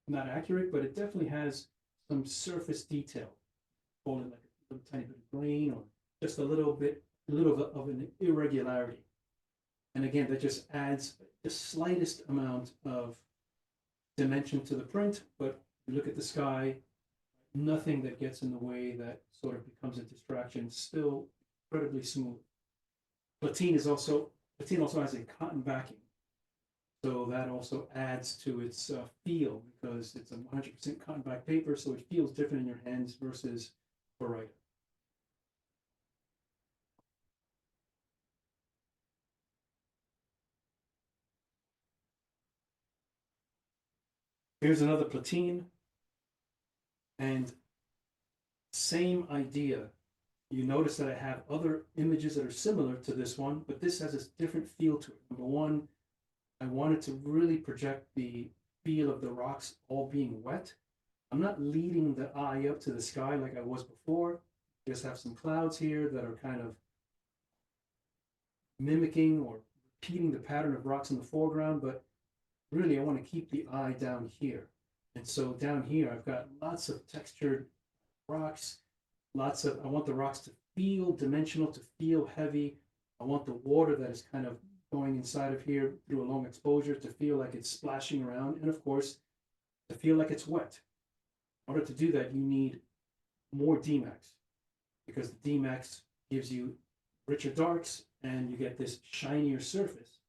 not accurate, but it definitely has some surface detail. Call it like a little tiny bit of grain or just a little bit of an irregularity. And again, that just adds the slightest amount of dimension to the print, but you look at the sky, nothing that gets in the way that sort of becomes a distraction, still incredibly smooth. Platine also has a cotton backing. So that also adds to its feel because it's a 100% cotton back paper, so it feels different in your hands versus Baryta. Here's another platine, and same idea. You notice that I have other images that are similar to this one, but this has a different feel to it. Number one, I wanted to really project the feel of the rocks all being wet. I'm not leading the eye up to the sky like I was before. Just have some clouds here that are kind of mimicking or repeating the pattern of rocks in the foreground, but really I want to keep the eye down here. And so down here, I've got lots of textured rocks, I want the rocks to feel dimensional, to feel heavy. I want the water that is kind of going inside of here through a long exposure to feel like it's splashing around. And of course, to feel like it's wet. In order to do that, you need more Dmax because the Dmax gives you richer darks and you get this shinier surface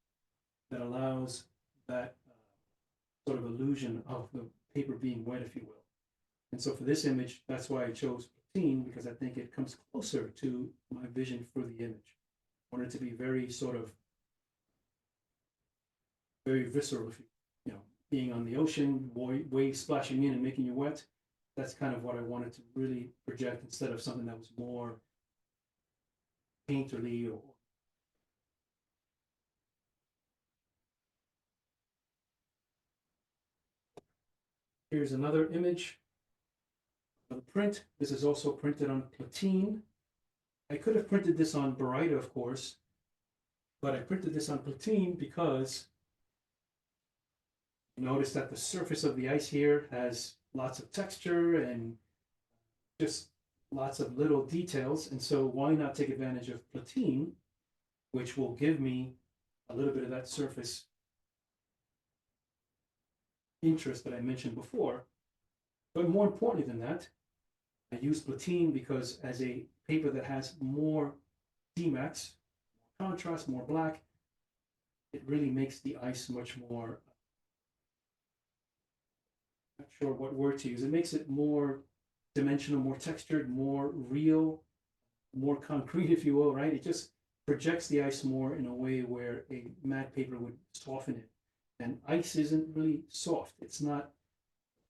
that allows that sort of illusion of the paper being wet, if you will. And so for this image, that's why I chose platine, because I think it comes closer to my vision for the image. I want it to be very sort of, very visceral, if you know, being on the ocean, waves splashing in and making you wet. That's kind of what I wanted to really project instead of something that was more painterly or here's another image of the print. This is also printed on platine. I could have printed this on Baryta, of course, but I printed this on platine because you notice that the surface of the ice here has lots of texture and just lots of little details. And so why not take advantage of platine, which will give me a little bit of that surface interest that I mentioned before. But more importantly than that, I use platine because as a paper that has more Dmax, more contrast, more black, it really makes the ice much more, not sure what word to use, it makes it more dimensional, more textured, more real, more concrete, if you will, right? It just projects the ice more in a way where a matte paper would soften it. And ice isn't really soft. It's not,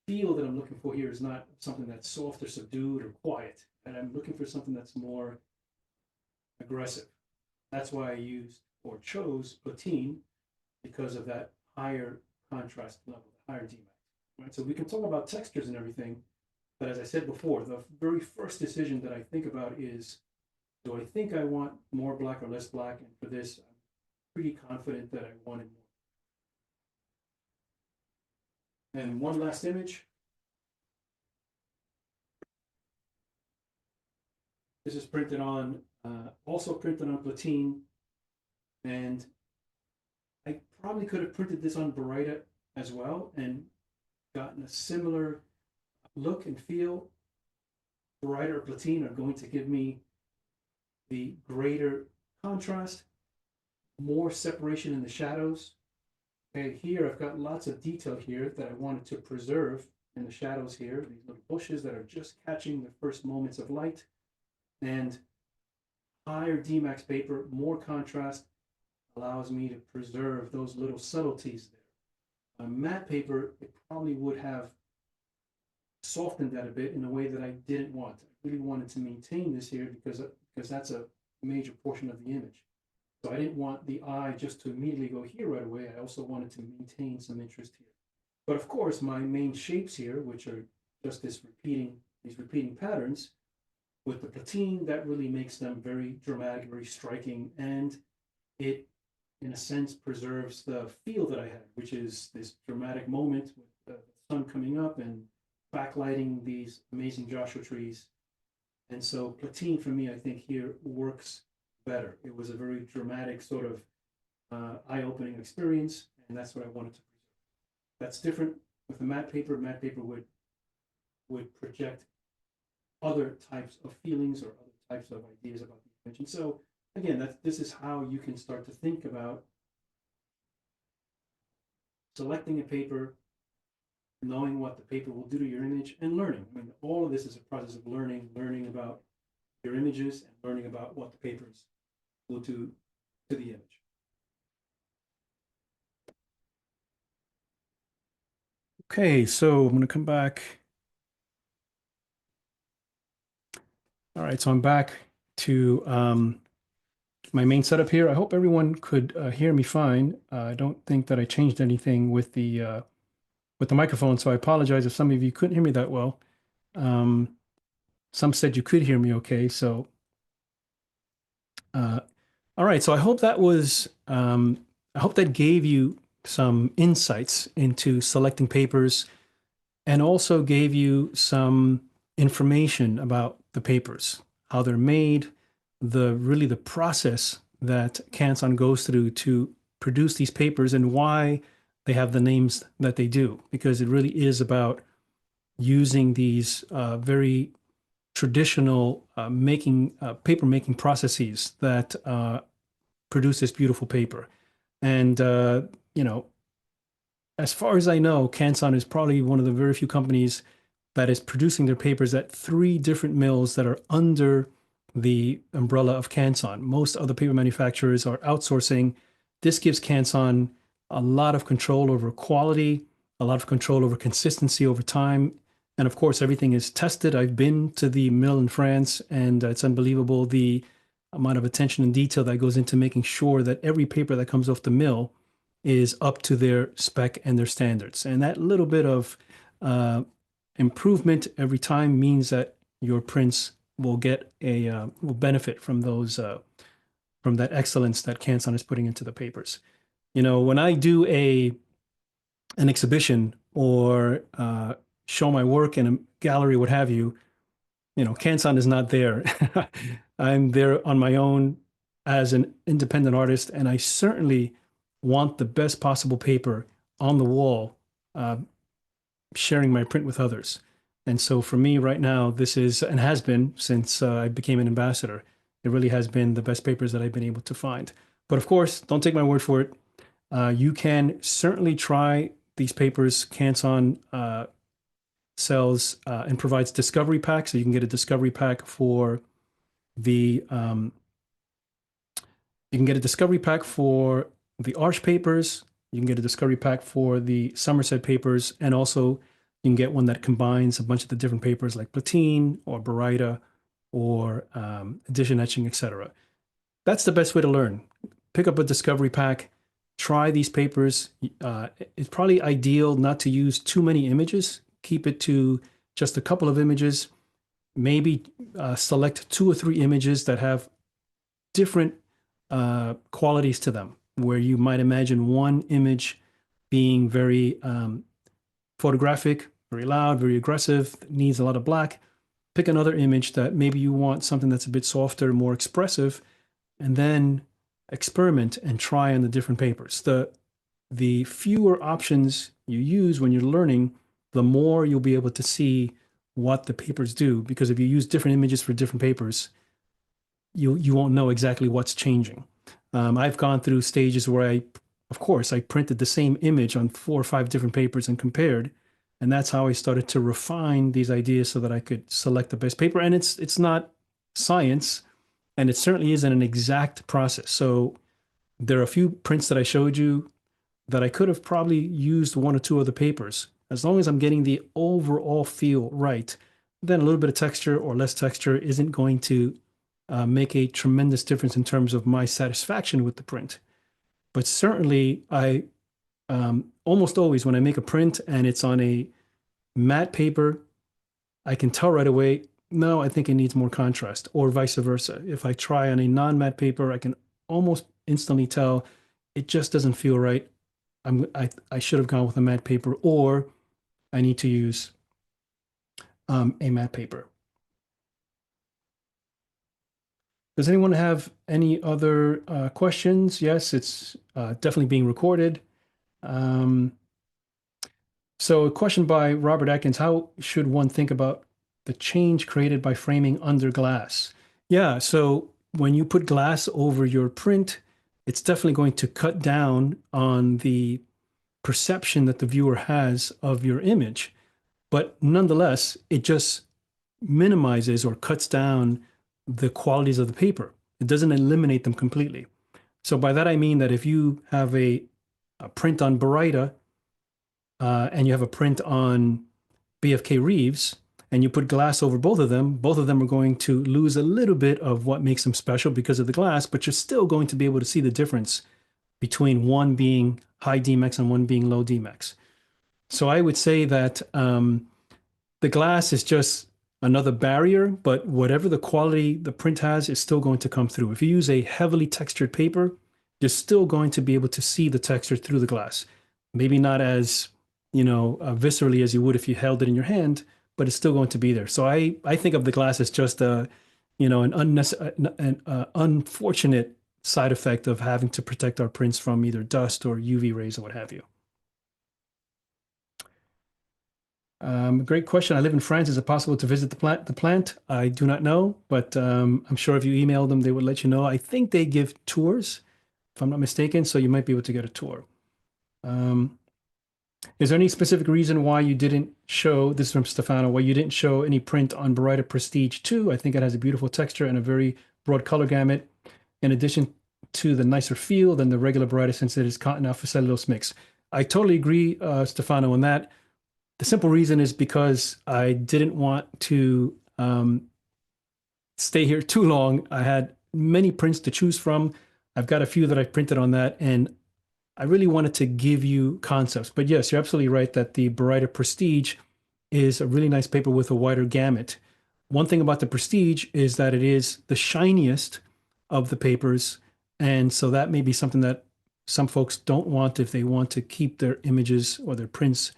feel that I'm looking for here is not something that's soft or subdued or quiet. And I'm looking for something that's more aggressive. That's why I used or chose platine because of that higher contrast level, the higher Dmax. Right? So we can talk about textures and everything, but as I said before, the very first decision that I think about is, do I think I want more black or less black? And for this, I'm pretty confident that I wanted more. And one last image. This is printed on, also printed on platine, and I probably could have printed this on Baryta as well and gotten a similar look and feel. Baryta or platine are going to give me the greater contrast, more separation in the shadows. Okay, here I've got lots of detail here that I wanted to preserve in the shadows here, these little bushes that are just catching the first moments of light. And higher Dmax paper, more contrast, allows me to preserve those little subtleties there. Matte paper, it probably would have softened that a bit in a way that I didn't want. I really wanted to maintain this here because that's a major portion of the image. So I didn't want the eye just to immediately go here right away. I also wanted to maintain some interest here. But of course, my main shapes here, which are just these repeating patterns, with the platine, that really makes them very dramatic, very striking, and it, in a sense, preserves the feel that I had, which is this dramatic moment with the sun coming up and backlighting these amazing Joshua trees. And so platine for me, I think here works better. It was a very dramatic sort of eye-opening experience, and that's what I wanted to preserve. That's different with the matte paper. Matte paper would project other types of feelings or other types of ideas about the image. And so again, this is how you can start to think about selecting a paper, knowing what the paper will do to your image, and learning. I mean, all of this is a process of learning about your images and learning about what the papers will do to the image. Okay, so I'm going to come back. All right, so I'm back to my main setup here. I hope everyone could hear me fine. I don't think that I changed anything with the microphone, so I apologize if some of you couldn't hear me that well. Some said you could hear me okay, so all right, so I hope that was I hope that gave you some insights into selecting papers and also gave you some information about the papers, how they're made, really the process that Canson goes through to produce these papers and why they have the names that they do, because it really is about using these very traditional paper making processes that produce this beautiful paper. And you know, as far as I know, Canson is probably one of the very few companies that is producing their papers at 3 different mills that are under the umbrella of Canson. Most other paper manufacturers are outsourcing. This gives Canson a lot of control over quality, a lot of control over consistency over time. And of course, everything is tested. I've been to the mill in France, and it's unbelievable the amount of attention and detail that goes into making sure that every paper that comes off the mill is up to their spec and their standards. And that little bit of improvement every time means that your prints will get will benefit from those from that excellence that Canson is putting into the papers. You know, when I do an exhibition or show my work in a gallery, what have you, you know, Canson is not there. I'm there on my own as an independent artist, and I certainly want the best possible paper on the wall, sharing my print with others. And so for me right now, this is, and has been since I became an ambassador, it really has been the best papers that I've been able to find. But of course, don't take my word for it. You can certainly try these papers. Canson sells and provides discovery packs. So you can get a discovery pack for the Arch papers. You can get a discovery pack for the Somerset papers, and also you can get one that combines a bunch of the different papers like platine or Baryta or addition etching, etc. That's the best way to learn. Pick up a discovery pack, try these papers. It's probably ideal not to use too many images. Keep it to just a couple of images. Maybe select 2 or 3 images that have different qualities to them, where you might imagine one image being very photographic, very loud, very aggressive, needs a lot of black. pick another image that maybe you want something that's a bit softer, more expressive, and then experiment and try on the different papers. The fewer options you use when you're learning, the more you'll be able to see what the papers do. Because if you use different images for different papers, you won't know exactly what's changing. I've gone through stages where of course, I printed the same image on 4 or 5 different papers and compared. And that's how I started to refine these ideas so that I could select the best paper. And it's not science, and it certainly isn't an exact process. So there are a few prints that I showed you that I could have probably used 1 or 2 other papers. As long as I'm getting the overall feel right, then a little bit of texture or less texture isn't going to make a tremendous difference in terms of my satisfaction with the print. But certainly, I almost always, when I make a print and it's on a matte paper, I can tell right away, no, I think it needs more contrast, or vice versa. If I try on a non-matte paper, I can almost instantly tell it just doesn't feel right. I should have gone with a matte paper, or I need to use a matte paper. Does anyone have any other questions? Yes, it's definitely being recorded. So a question by Robert Atkins, how should one think about the change created by framing under glass? Yeah, so when you put glass over your print, it's definitely going to cut down on the perception that the viewer has of your image. But nonetheless, it just minimizes or cuts down the qualities of the paper. It doesn't eliminate them completely. So by that I mean that if you have a print on Baryta and you have a print on BFK Reeves, and you put glass over both of them are going to lose a little bit of what makes them special because of the glass, but you're still going to be able to see the difference between one being high Dmax and one being low Dmax. So I would say that the glass is just another barrier, but whatever the quality the print has is still going to come through. If you use a heavily textured paper, you're still going to be able to see the texture through the glass. Maybe not as, viscerally as you would if you held it in your hand, but it's still going to be there. So I think of the glass as just an unfortunate side effect of having to protect our prints from either dust or UV rays or what have you. Great question. I live in France. Is it possible to visit the plant? I do not know, but I'm sure if you email them, they would let you know. I think they give tours, if I'm not mistaken, so you might be able to get a tour. Is there any specific reason why you didn't show, this is from Stefano, why you didn't show any print on Baryta Prestige 2? I think it has a beautiful texture and a very broad color gamut, in addition to the nicer feel than the regular Baryta since it is cotton alpha cellulose mix. I totally agree, Stefano, on that. The simple reason is because I didn't want to stay here too long. I had many prints to choose from. I've got a few that I printed on that, and I really wanted to give you concepts. But yes, you're absolutely right that the Baryta Prestige is a really nice paper with a wider gamut. One thing about the Prestige is that it is the shiniest of the papers, and so that may be something that some folks don't want if they want to keep their images or their prints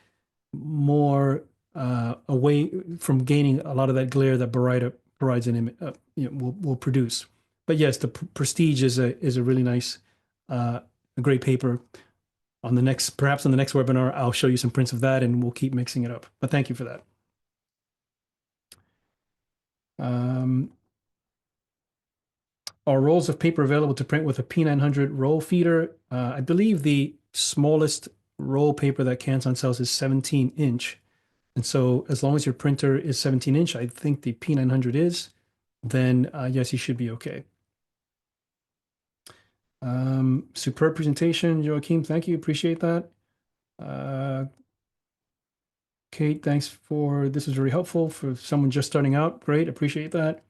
more away from gaining a lot of that glare that Baryta provides an image, will produce. But yes, the Prestige is a really nice, a great paper. Perhaps on the next webinar, I'll show you some prints of that, and we'll keep mixing it up. But thank you for that. Are rolls of paper available to print with a P900 roll feeder? I believe the smallest roll paper that Canson sells is 17-inch. And so as long as your printer is 17-inch, I think the P900 is, then yes, you should be okay. Superb presentation, Joachim. Thank you. Appreciate that. Kate, thanks this was very helpful for someone just starting out. Great. Appreciate that.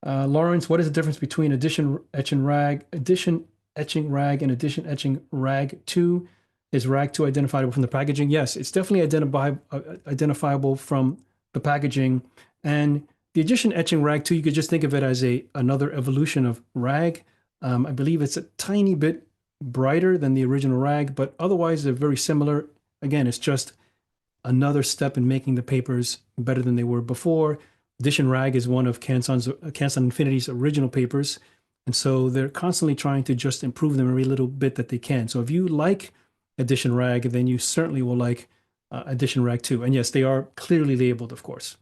Lawrence, what is the difference between edition etching rag, and edition etching rag 2? Is rag 2 identifiable from the packaging? Yes, it's definitely identifiable from the packaging. And the edition etching rag 2, you could just think of it as another evolution of rag. I believe it's a tiny bit brighter than the original rag, but otherwise they're very similar. Again, it's just another step in making the papers better than they were before. Edition Rag is one of Canson Infinity's original papers. And so they're constantly trying to just improve them every little bit that they can. So if you like Edition Rag, then you certainly will like Edition Rag 2. And yes, they are clearly labeled, of course.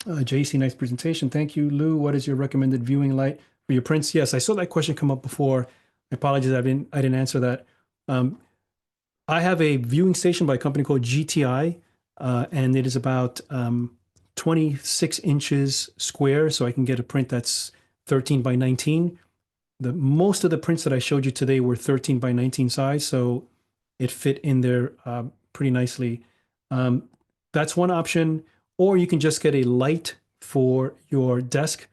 JC, nice presentation. Thank you. Lou, what is your recommended viewing light for your prints? Yes, I saw that question come up before. I apologize, I didn't answer that. I have a viewing station by a company called GTI, and it is about 26 inches square, so I can get a print that's 13 by 19. Most of the prints that I showed you today were 13 by 19 size, so it fit in there pretty nicely. That's one option, or you can just get a light for your desk,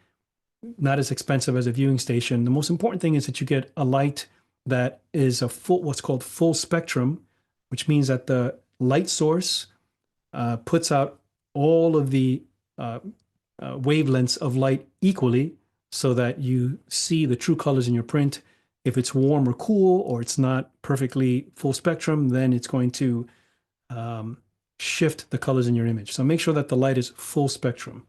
not as expensive as a viewing station. The most important thing is that you get a light that is what's called full spectrum, which means that the light source puts out all of the wavelengths of light equally so that you see the true colors in your print. If it's warm or cool, or it's not perfectly full spectrum, then it's going to shift the colors in your image. So make sure that the light is full spectrum.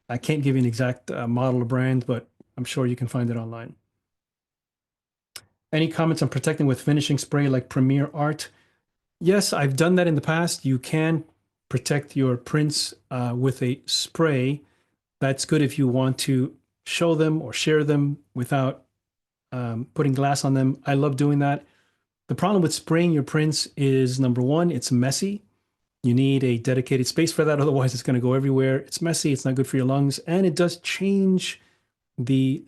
I can't give you an exact model or brand, but I'm sure you can find it online. Any comments on protecting with finishing spray like Premier Art? Yes, I've done that in the past. You can protect your prints with a spray. That's good if you want to show them or share them without putting glass on them. I love doing that. The problem with spraying your prints is, number one, it's messy. You need a dedicated space for that. Otherwise, it's going to go everywhere. It's messy. It's not good for your lungs. And it does change the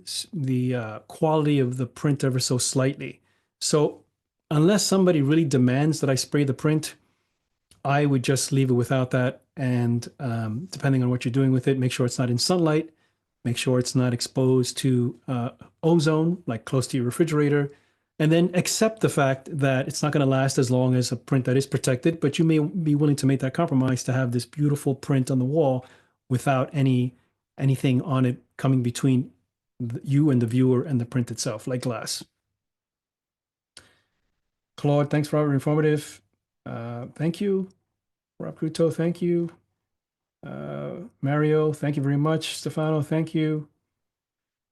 quality of the print ever so slightly. So unless somebody really demands that I spray the print, I would just leave it without that. And depending on what you're doing with it, make sure it's not in sunlight. Make sure it's not exposed to ozone, like close to your refrigerator. And then accept the fact that it's not going to last as long as a print that is protected, but you may be willing to make that compromise to have this beautiful print on the wall without anything on it coming between you and the viewer and the print itself, like glass. Claude, thanks, Robert. Informative. Thank you. Rob Cruto, thank you. Mario, thank you very much. Stefano, thank you.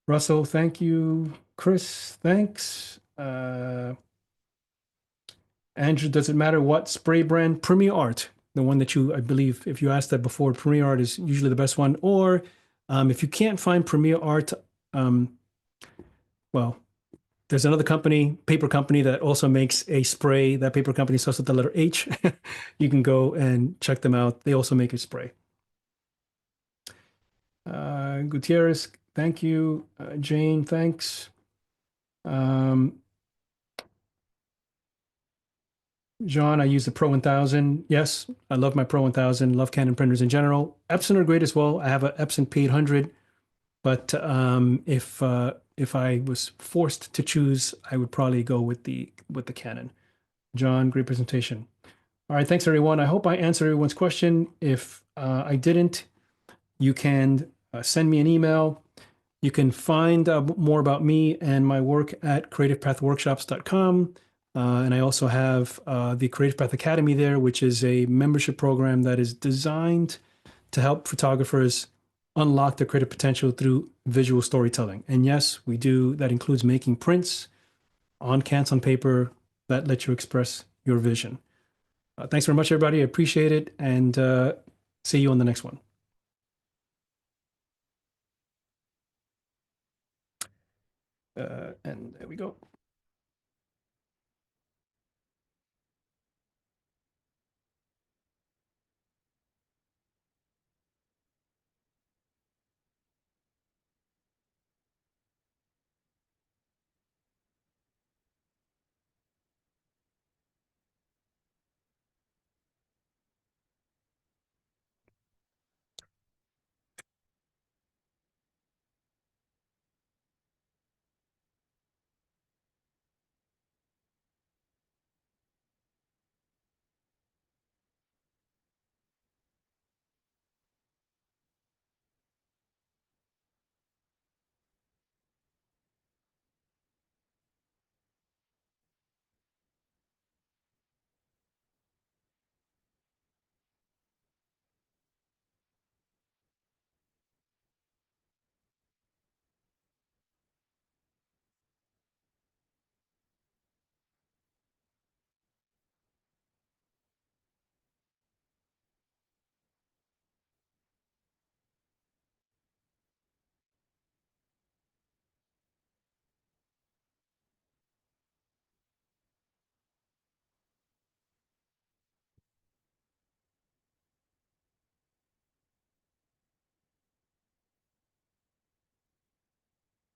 Russell, thank you. Chris, thanks. Andrew, does it matter what spray brand? Premier Art, the one that I believe, if you asked that before, Premier Art is usually the best one. Or if you can't find Premier Art, well, there's another company, paper company, that also makes a spray. That paper company starts with the letter H. You can go and check them out. They also make a spray. Gutierrez, thank you. Jane, thanks. John, I use the Pro 1000. Yes, I love my Pro 1000. Love Canon printers in general. Epson are great as well. I have an Epson P800, but if I was forced to choose, I would probably go with the Canon. John, great presentation. All right, thanks everyone. I hope I answered everyone's question. If I didn't, you can send me an email. You can find more about me and my work at creativepathworkshops.com. And I also have the Creative Path Academy there, which is a membership program that is designed to help photographers unlock their creative potential through visual storytelling. And yes, we do. That includes making prints on Canson paper that let you express your vision. Thanks very much, everybody. I appreciate it. And see you on the next one. And there we go.